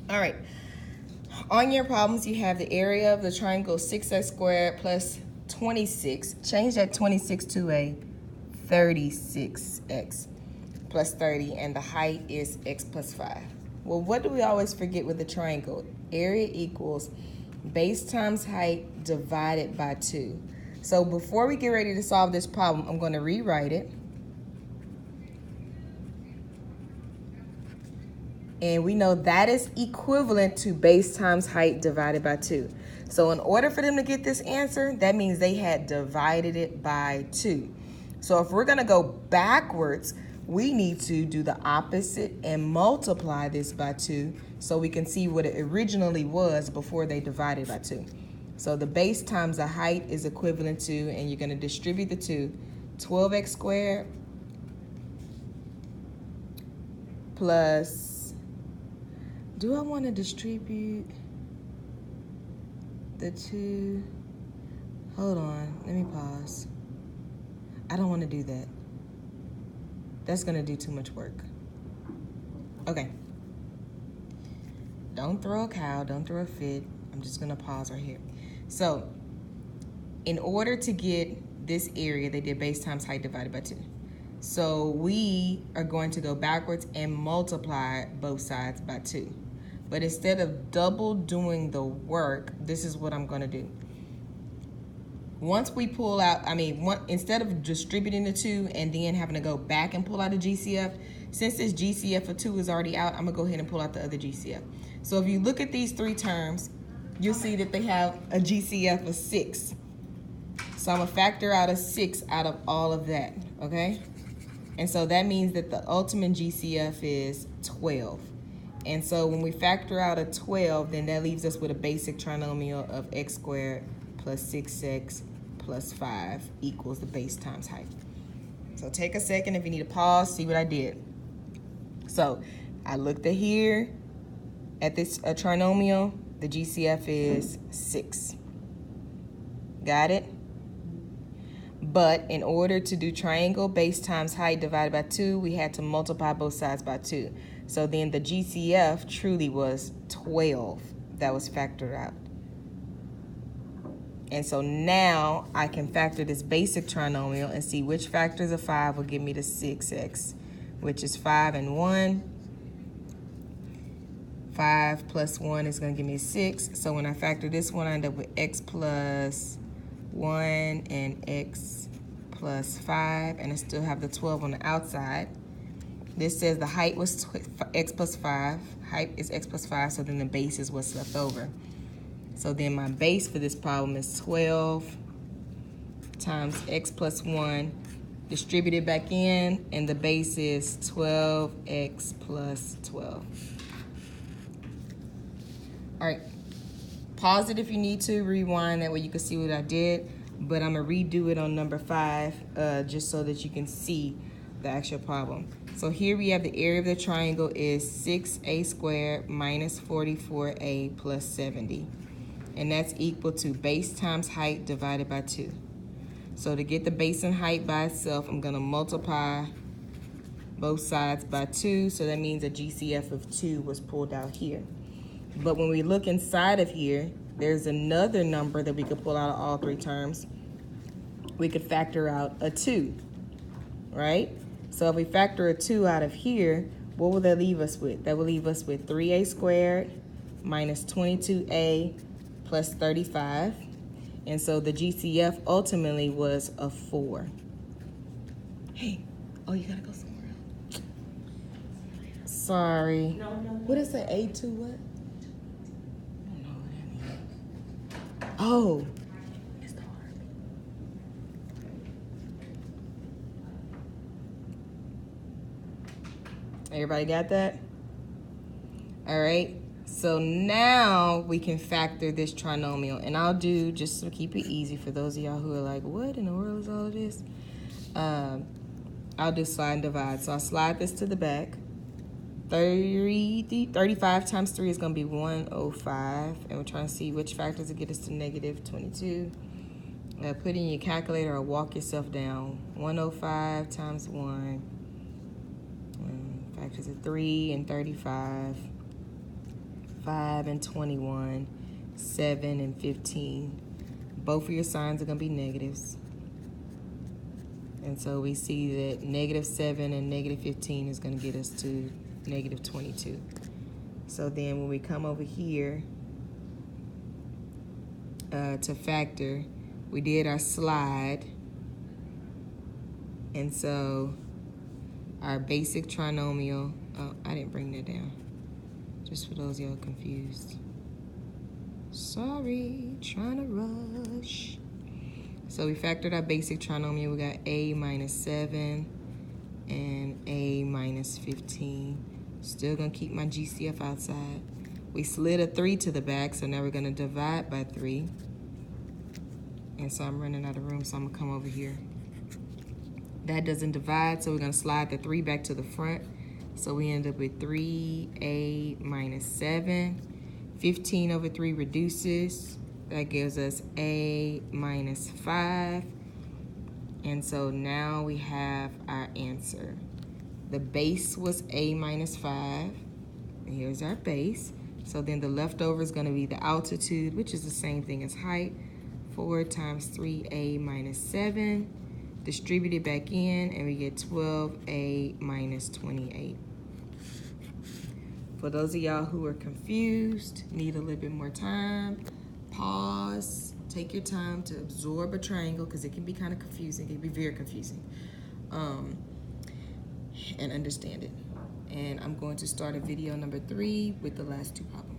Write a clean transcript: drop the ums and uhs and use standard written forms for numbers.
All right. On your problems, you have the area of the triangle 6x squared plus 26. Change that 26 to a 36x plus 30, and the height is x plus 5. Well, what do we always forget with the triangle? Area equals base times height divided by 2. So before we get ready to solve this problem, I'm going to rewrite it. And we know that is equivalent to base times height divided by 2. So in order for them to get this answer, that means they had divided it by 2. So if we're going to go backwards, we need to do the opposite and multiply this by 2 so we can see what it originally was before they divided by 2. So the base times the height is equivalent to, and you're going to distribute the 2, 12x squared plus, do I want to distribute the 2? Hold on, let me pause. I don't want to do that. That's going to do too much work. Okay. Don't throw a cow, don't throw a fit. I'm just going to pause right here. So, in order to get this area, they did base times height divided by 2. So we are going to go backwards and multiply both sides by 2. But instead of double doing the work, this is what I'm going to do. Once we pull out, instead of distributing the 2 and then having to go back and pull out a GCF, since this GCF of 2 is already out, I'm going to go ahead and pull out the other GCF. So if you look at these 3 terms, you'll see that they have a GCF of 6. So I'm going to factor out a 6 out of all of that, okay? And so that means that the ultimate GCF is 12. And so when we factor out a 12, then that leaves us with a basic trinomial of x squared plus 6x plus 5 equals the base times height. So take a second if you need to pause, see what I did. So I looked at here at this trinomial, the GCF is 6. Got it? But in order to do triangle base times height divided by 2, we had to multiply both sides by 2. So then the GCF truly was 12 that was factored out. And so now I can factor this basic trinomial and see which factors of 5 will give me the 6x, which is 5 and 1. 5 plus 1 is going to give me 6. So when I factor this one, I end up with x plus 1 and x plus 5, and I still have the 12 on the outside. This says the height was x plus 5. Height is x plus 5, so then the base is what's left over. So then my base for this problem is 12 times x plus 1, distributed back in, and the base is 12x plus 12. All right, pause it if you need to, rewind, that way you can see what I did, but I'm gonna redo it on number 5 just so that you can see the actual problem. So here we have the area of the triangle is 6a squared minus 44a plus 70. And that's equal to base times height divided by 2. So to get the base and height by itself, I'm going to multiply both sides by 2. So that means a GCF of 2 was pulled out here. But when we look inside of here, there's another number that we could pull out of all 3 terms. We could factor out a 2, right? So if we factor a 2 out of here, what will that leave us with? That will leave us with 3a squared minus 22a plus 35. And so the GCF ultimately was a 4. Hey, oh, you gotta go somewhere else. Sorry. No. What is that, A2 what? I don't know what that means. Oh. It's the heart. Everybody got that? All right. So now we can factor this trinomial, and I'll do, just to keep it easy for those of y'all who are like, what in the world is all of this? I'll do slide and divide. So I'll slide this to the back. 35 times 3 is going to be 105, and we're trying to see which factors will get us to negative 22. Put in your calculator or walk yourself down. 105 times 1. Factors of 3 and 35. 5 and 21, 7 and 15. Both of your signs are going to be negatives. And so we see that -7 and -15 is going to get us to -22. So then when we come over here to factor, we did our slide. And so our basic trinomial, oh, I didn't bring that down. Just for those y'all confused. Sorry, trying to rush. So we factored our basic trinomial. We got a minus 7 and a minus 15. Still gonna keep my GCF outside. We slid a 3 to the back, so now we're gonna divide by 3. And so I'm running out of room, so I'm gonna come over here. That doesn't divide, so we're gonna slide the 3 back to the front. So we end up with 3a minus 7. 15 over 3 reduces. That gives us a minus 5. And so now we have our answer. The base was a minus 5. And here's our base. So then the leftover is going to be the altitude, which is the same thing as height. 4 times 3a minus 7. Distribute it back in, and we get 12a minus 28. For those of y'all who are confused, need a little bit more time, pause, take your time to absorb a triangle, because it can be kind of confusing. It can be very confusing, and understand it. And I'm going to start a video number 3 with the last 2 problems.